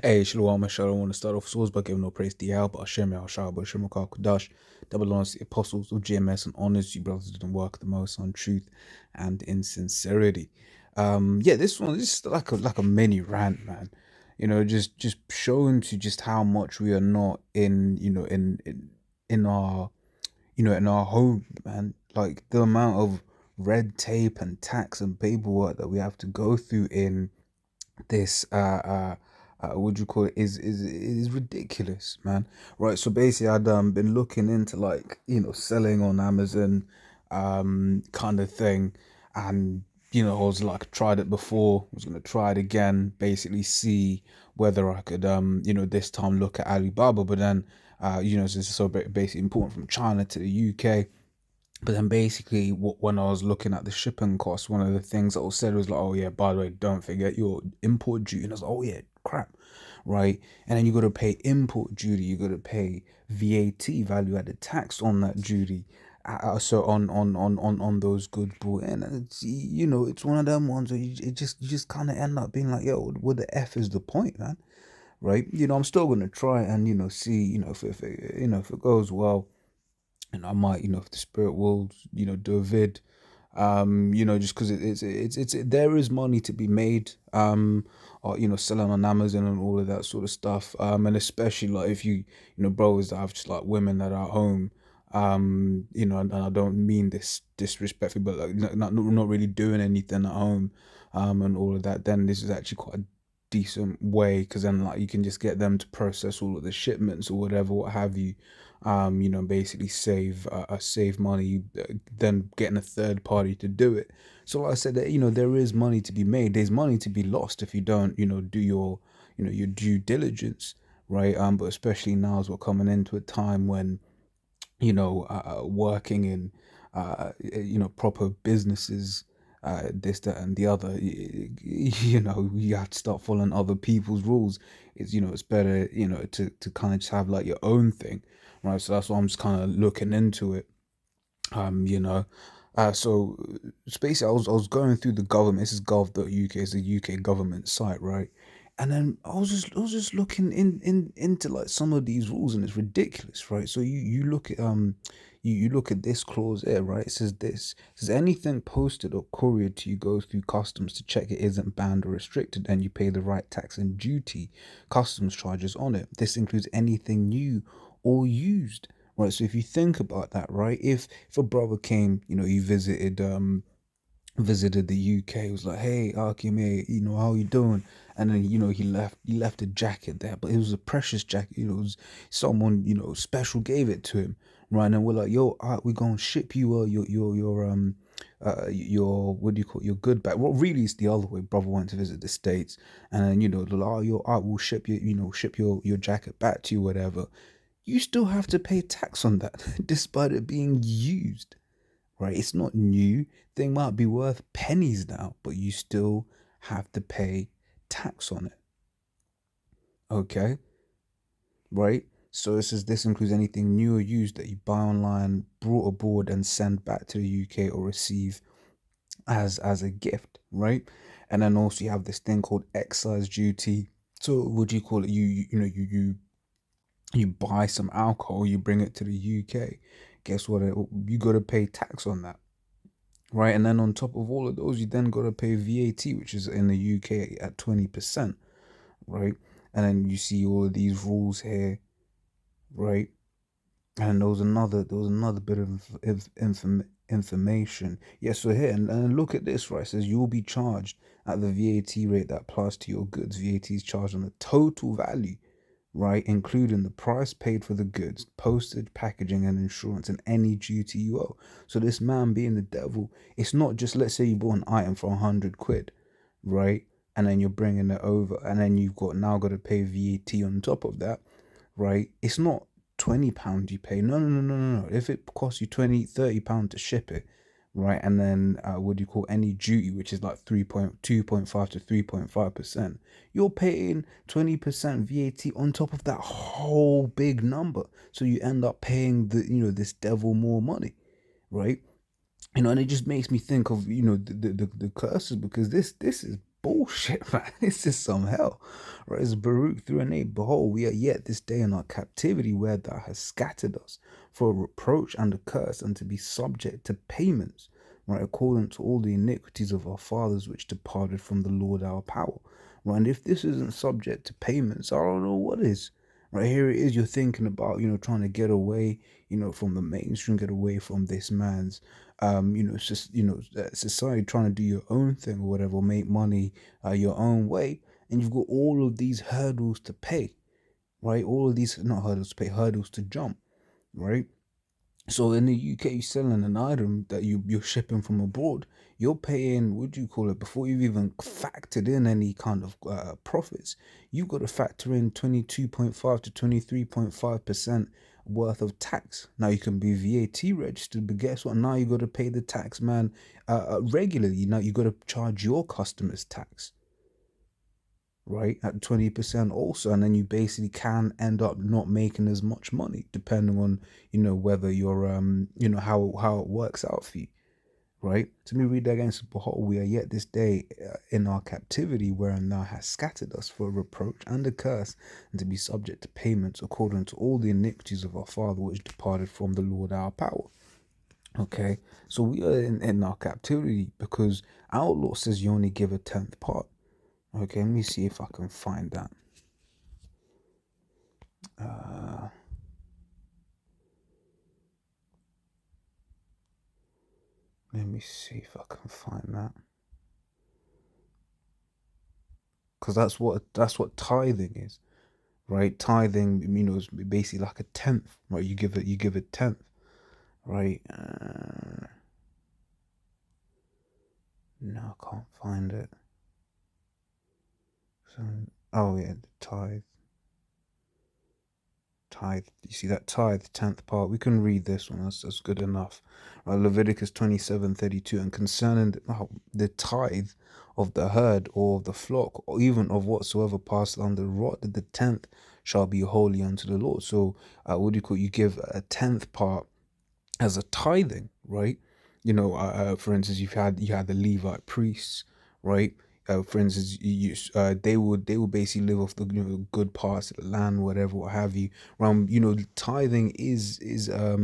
Hey, Shalom, Shalom. I want to start off source by giving no praise to Yahweh, Hashem, Yahushua, Hashem, Kudash, double honors to the apostles of GMS, and honors you brothers who work the most on truth and in sincerity. Yeah, this is like a mini rant, man. Just showing to just how much we are not in, in our, in our home, man. Like the amount of red tape and tax and paperwork that we have to go through in this what do you call it, is ridiculous, man. Right, so basically I'd been looking into, like, selling on Amazon, kind of thing. And I was like, tried it before, was gonna try it again, basically see whether I could this time look at Alibaba. But then this is so basically important from China to the UK. But then basically, when I was looking at the shipping costs, one of the things that was said was like, oh yeah, by the way, don't forget your import duty. And I was like, oh yeah, crap, right? And then you got to pay import duty, you got to pay VAT, value added tax, on that duty. So on those goods brought in, and it's one of them ones where you just kind of end up being like, yo, what the f is the point, man? Right? I'm still gonna try and see, if it goes well, and I might, if the spirit will, do a vid, just because it's there is money to be made, or selling on Amazon and all of that sort of stuff, and especially like if brothers that have just like women that are at home, and I don't mean this disrespectfully, but like not really doing anything at home, and all of that, then this is actually quite a decent way, because then like you can just get them to process all of the shipments or whatever, what have you, basically save money, than getting a third party to do it. So like I said, that there is money to be made. There's money to be lost if you don't do your due diligence, right? But especially now as we're coming into a time when working in proper businesses, this, that, and the other, you have to start following other people's rules. It's better, to kind of just have like your own thing, right? So that's why I'm just kind of looking into it. um you know so basically, I was going through the government. This is gov.uk, is the UK government site, right? And then I was just looking into like some of these rules, and it's ridiculous, right? So you look at you look at this clause here, right? It says anything posted or couriered to you goes through customs to check it isn't banned or restricted, and you pay the right tax and duty customs charges on it. This includes anything new or used. Right, so if you think about that, right, if a brother came, he visited the UK, was like, hey, Aki, mate, how you doing? And then he left a jacket there, but it was a precious jacket. It was someone special gave it to him, right? And then we're like, yo, all right, we're gonna ship you your, what do you call it, your good back. Well, really, it's the other way. Brother went to visit the States, and then they're like, oh, your art will ship you, ship your jacket back to you, whatever. You still have to pay tax on that, despite it being used, right? It's not new. Thing might be worth pennies now, but you still have to pay tax on it. Okay, right? So it says this includes anything new or used that you buy online, brought aboard, and send back to the UK or receive as a gift, right? And then also you have this thing called excise duty. So what do you call it? You buy some alcohol, you bring it to the UK. Guess what? You got to pay tax on that, right? And then on top of all of those, you then got to pay VAT, which is in the UK at 20%, right? And then you see all of these rules here, right? And there was another bit of information. Yeah, so here, and look at this, right? It says you'll be charged at the VAT rate that applies to your goods. VAT is charged on the total value, right, including the price paid for the goods, postage, packaging, and insurance, and any duty you owe. So this man being the devil, it's not just, let's say you bought an item for 100 quid, right, and then you're bringing it over, and then you've got to pay VAT on top of that, right? It's not £20 you pay. No, no, no, no, no, no. If it costs you 20, £30 to ship it, right, and then what do you call any duty, which is like 3.2.5 to 3.5%, you're paying 20% VAT on top of that whole big number. So you end up paying this devil more money, right? And it just makes me think of the curses, because this is bullshit, man. This is some hell. Right? It's Baruch 3 and 8. Behold, we are yet this day in our captivity, where thou hast scattered us for a reproach and a curse, and to be subject to payments, right, according to all the iniquities of our fathers which departed from the Lord our power. Right, and if this isn't subject to payments, I don't know what is. Right, here it is, you're thinking about, trying to get away, from the mainstream, get away from this man's it's just, society, trying to do your own thing or whatever, make money your own way, and you've got all of these hurdles to pay, right? All of these, not hurdles to pay, hurdles to jump, right? So in the UK, you're selling an item that you're shipping from abroad. You're paying, what do you call it, before you've even factored in any kind of profits. You've got to factor in 22.5 to 23.5% worth of tax. Now you can be VAT registered, but guess what? Now you got to pay the tax man regularly. Now you got to charge your customers tax, right, at 20% also, and then you basically can end up not making as much money, depending on whether you're how it works out for you, right? So let me read that again. So, behold, we are yet this day in our captivity, wherein thou hast scattered us for a reproach and a curse, and to be subject to payments according to all the iniquities of our father which departed from the Lord our power. Okay, so we are in our captivity because our law says you only give a tenth part. Okay, let me see if I can find that. Let me see if I can find that, because that's what tithing is, right? Tithing, is basically like a tenth, right? You give a tenth, right? No, I can't find it. So, oh yeah, the tithe. You see that tithe, tenth part. We can read this one. That's good enough. Leviticus 27:32, and concerning the tithe of the herd or of the flock, or even of whatsoever passed under the rod, the tenth shall be holy unto the Lord. So, what do you call? You give a tenth part as a tithing, right? For instance, you had the Levite priests, right? For instance, they would basically live off the good parts of the land, whatever, what have you. Tithing is I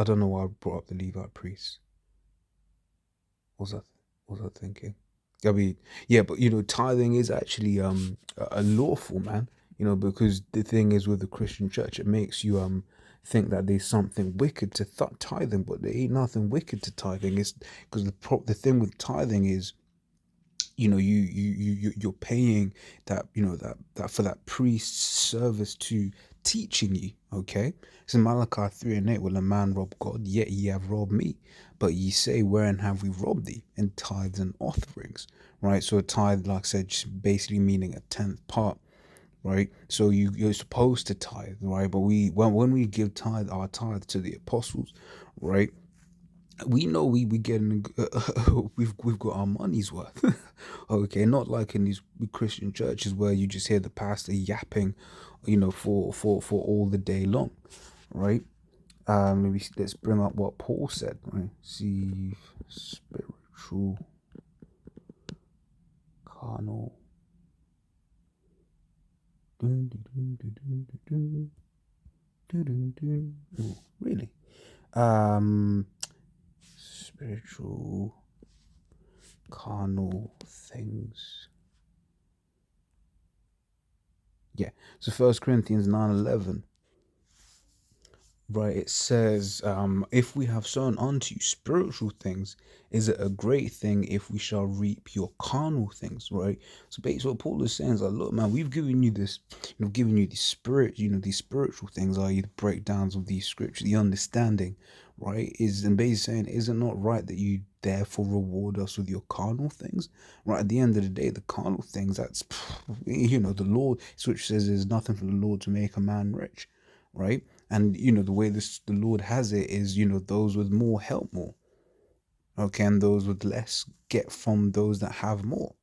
don't know why I brought up the Levite priests. What was I thinking? I mean, yeah, but tithing is actually a lawful, man. Because the thing is, with the Christian church, it makes you think that there's something wicked to tithing, but there ain't nothing wicked to tithing. It's because the thing with tithing is, you're paying that for that priest's service to teaching you. Okay, so Malachi 3 and 8, will a man rob God? Yet ye have robbed me. But ye say, wherein have we robbed thee? In tithes and offerings, right? So a tithe, like I said, just basically meaning a tenth part, right? So you're supposed to tithe, right? But when we give our tithe to the apostles, right, we know we getting we've got our money's worth. Okay, not like in these Christian churches where you just hear the pastor yapping, for all the day long, right? Maybe let's bring up what Paul said, right? See, spiritual, carnal. Ooh, really? Spiritual, carnal things. Yeah. So 1 Corinthians 9:11. Right, it says, if we have sown unto you spiritual things, is it a great thing if we shall reap your carnal things, right? So basically what Paul is saying is like, look, man, we've given you this, given you these these spiritual things, i.e. the breakdowns of these scriptures, the understanding, right? And basically saying, is it not right that you therefore reward us with your carnal things? Right, at the end of the day, the carnal things, that's, the Lord, scripture says there's nothing for the Lord to make a man rich, right? And the way the Lord has it is, those with more help more. Okay, and those with less get from those that have more.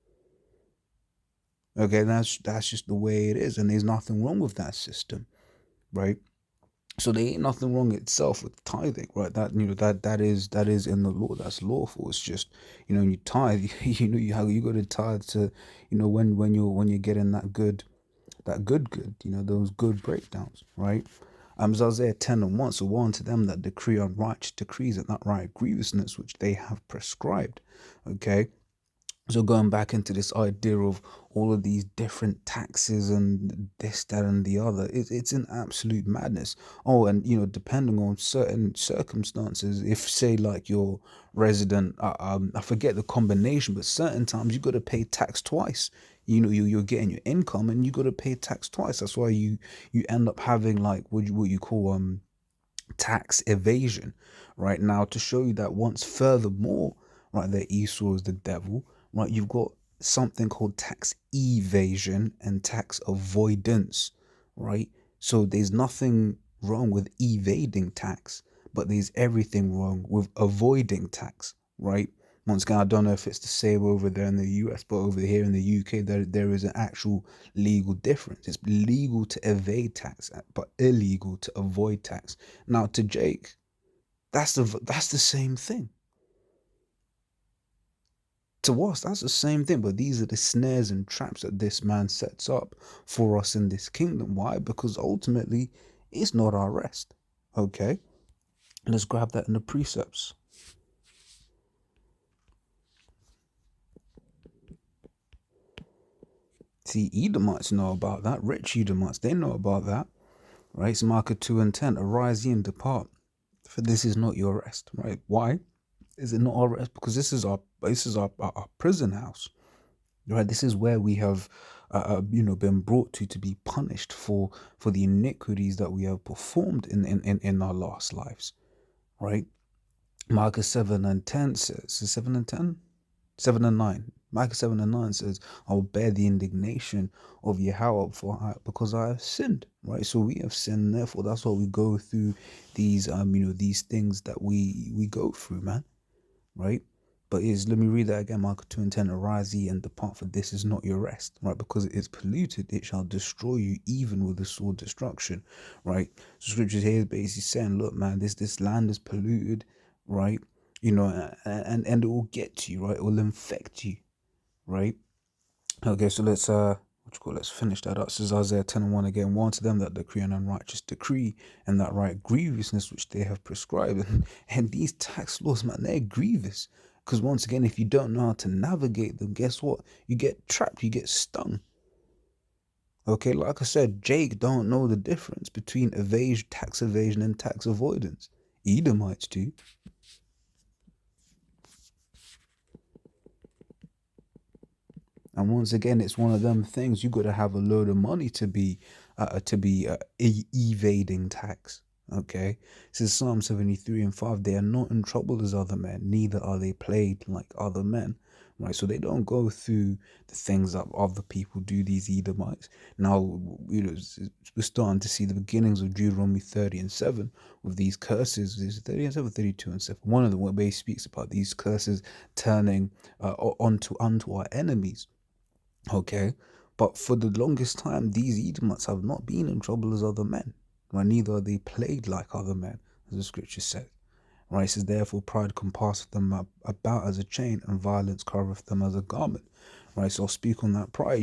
Okay, that's just the way it is, and there's nothing wrong with that system, right? So there ain't nothing wrong itself with tithing, right? That is in the law. That's lawful. It's just, you tithe. You how you got to tithe to, when you're getting that good, those good breakdowns, right? It's Isaiah 10:1. So woe unto them that decree unrighteous decrees and not right grievousness which they have prescribed. Okay. So going back into this idea of all of these different taxes and this, that, and the other, it's an absolute madness. Oh, and depending on certain circumstances, if say like your resident, I forget the combination, but certain times you got to pay tax twice. You're getting your income and you got to pay tax twice. That's why you end up having like what you call tax evasion, right? Now, to show you that once furthermore, right, that Esau is the devil, right, you've got something called tax evasion and tax avoidance, right? So there's nothing wrong with evading tax, but there's everything wrong with avoiding tax, right? Once again, I don't know if it's the same over there in the US, but over here in the UK, there is an actual legal difference. It's legal to evade tax, but illegal to avoid tax. Now, to Jake, that's the same thing. To us, that's the same thing. But these are the snares and traps that this man sets up for us in this kingdom. Why? Because ultimately, it's not our rest. Okay, let's grab that in the precepts. See, Edomites know about that. Rich Edomites, they know about that. Right? It's Micah 2:10. Arise ye and depart, for this is not your rest. Right? Why is it not our rest? Because this is our prison house. Right? This is where we have been brought to be punished for the iniquities that we have performed in our last lives. Right? Micah 7:10 says, 7:10? 7:9. Micah 7:9 says, I will bear the indignation of Yahweh because I have sinned. Right? So we have sinned, therefore that's why we go through these things that we go through, man. Right? But let me read that again, Micah 2:10. Arise ye and depart, for this is not your rest, right? Because it is polluted, it shall destroy you even with the sword destruction, right? So scriptures here is basically saying, look, man, this land is polluted, right? And it will get to you, right? It will infect you, right? Okay, so let's finish that up. This is Isaiah 10:1 again. Woe unto them that decree an unrighteous decree and that right grievousness which they have prescribed. And these tax laws, man, they're grievous. Because once again, if you don't know how to navigate them, guess what? You get trapped, you get stung. Okay, like I said, Jake don't know the difference between tax evasion and tax avoidance. Edomites do. And once again, it's one of them things you got to have a load of money to be evading tax. Okay, this is Psalm 73:5. They are not in trouble as other men, neither are they plagued like other men. Right, so they don't go through the things that other people do. These Edomites. Now, we're starting to see the beginnings of Deuteronomy 30:7 with these curses. Is 30 and 7, 32 and 7. One of them where he speaks about these curses turning onto our enemies. Okay, but for the longest time, these Edomites have not been in trouble as other men, right? Neither are they plagued like other men, as the scripture says. Right? It says, therefore, pride compasseth them about as a chain, and violence covereth them as a garment. Right? So I'll speak on that pride.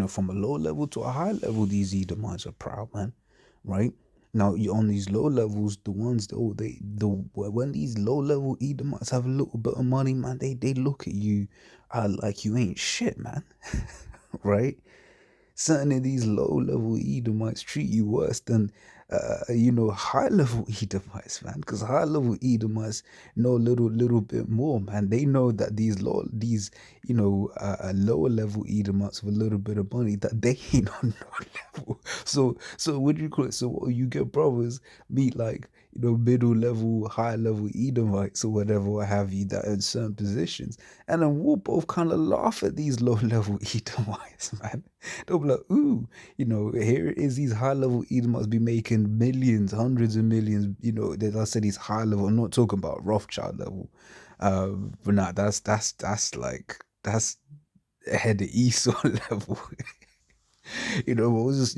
From a low level to a high level, these Edomites are proud, man. Right? Now, you on these low levels, the ones that when these low level Edomites have a little bit of money, man, they look at you like you ain't shit, man. Right? Certain of these low level Edomites treat you worse than high level Edomites, man. Because high level Edomites know a little bit more, man. They know that lower level Edomites with a little bit of money that they ain't on no level. So what do you call it? So you get brothers meet like middle level, high level Edomites or whatever, what have you, that are in certain positions, and then we'll both kind of laugh at these low level Edomites, man. They'll be like, ooh, here it is, these high level Edomites be making millions, hundreds of millions. As I said, these high level, I'm not talking about Rothschild level. But nah, that's like, that's ahead of Esau level. It was just,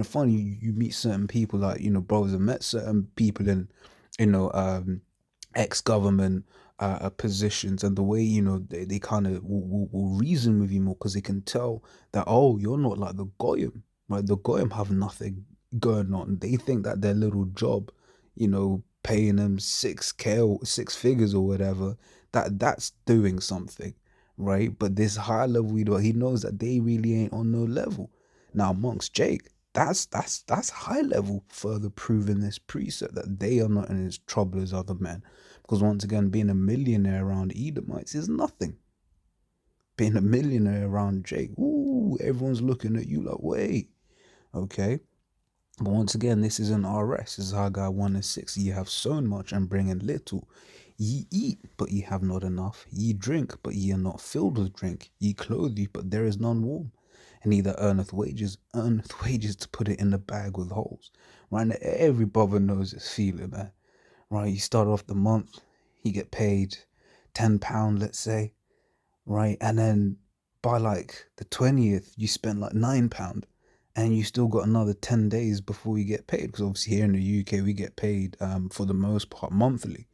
funny. You meet certain people, like, brothers have met certain people in, you know, ex-government positions, and the way, they kind of will reason with you more because they can tell that, oh, you're not like the goyim, right? The goyim have nothing going on. They think that their little job, paying them 6K or 6 figures or whatever, that's doing something, right? But this high level leader, he knows that they really ain't on no level. Now, amongst Jake, that's high level, further proving this precept that they are not in as trouble as other men. Because once again, being a millionaire around Edomites is nothing. Being a millionaire around Jake, ooh, everyone's looking at you like, wait, okay. But once again, this isn't RS. This is Haggai 1 and 6. Ye have sown much and bring in little. Ye eat, but ye have not enough. Ye drink, but ye are not filled with drink. Ye clothe you, but there is none warm. And he that earneth wages to put it in the bag with holes. Right now, every brother knows this feeling, man. Right, you start off the month, you get paid £10, let's say, right? And then by like the 20th, you spend like £9, and you still got another 10 days before you get paid. Because obviously here in the UK, we get paid for the most part monthly,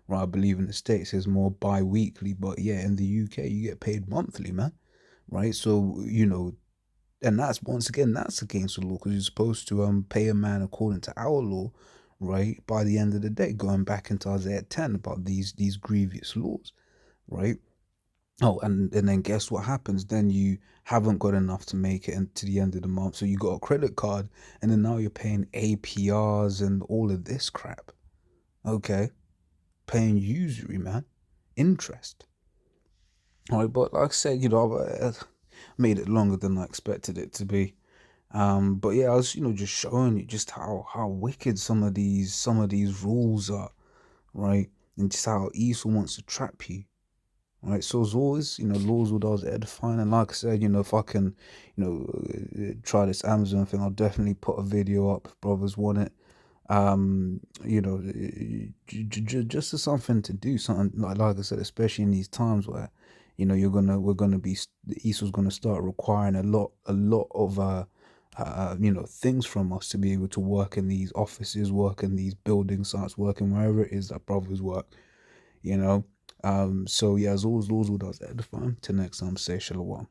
right? I believe in the States it's more bi-weekly, but yeah, in the UK, you get paid monthly, man, right? So, and that's, once again, that's against the law, because you're supposed to pay a man according to our law, right? By the end of the day, going back into Isaiah 10 about these grievous laws, right? Oh, and then guess what happens? Then you haven't got enough to make it into the end of the month, so you got a credit card, and then now you're paying APRs and all of this crap. Okay, paying usury, man, interest. All right, but like I said, I've made it longer than I expected it to be. But yeah, I was, just showing you just how wicked some of these rules are, right? And just how Esau wants to trap you. Right, so as always, laws with those edifying, and like I said, if I can, try this Amazon thing, I'll definitely put a video up if brothers want it. Just as something to do, something like I said, especially in these times where, we're gonna be, Esau's gonna start requiring a lot of things from us to be able to work in these offices, work in these building sites, working wherever it is that brothers work, you know. So yeah, as always, laws with us edifying. Till next time, say shalom.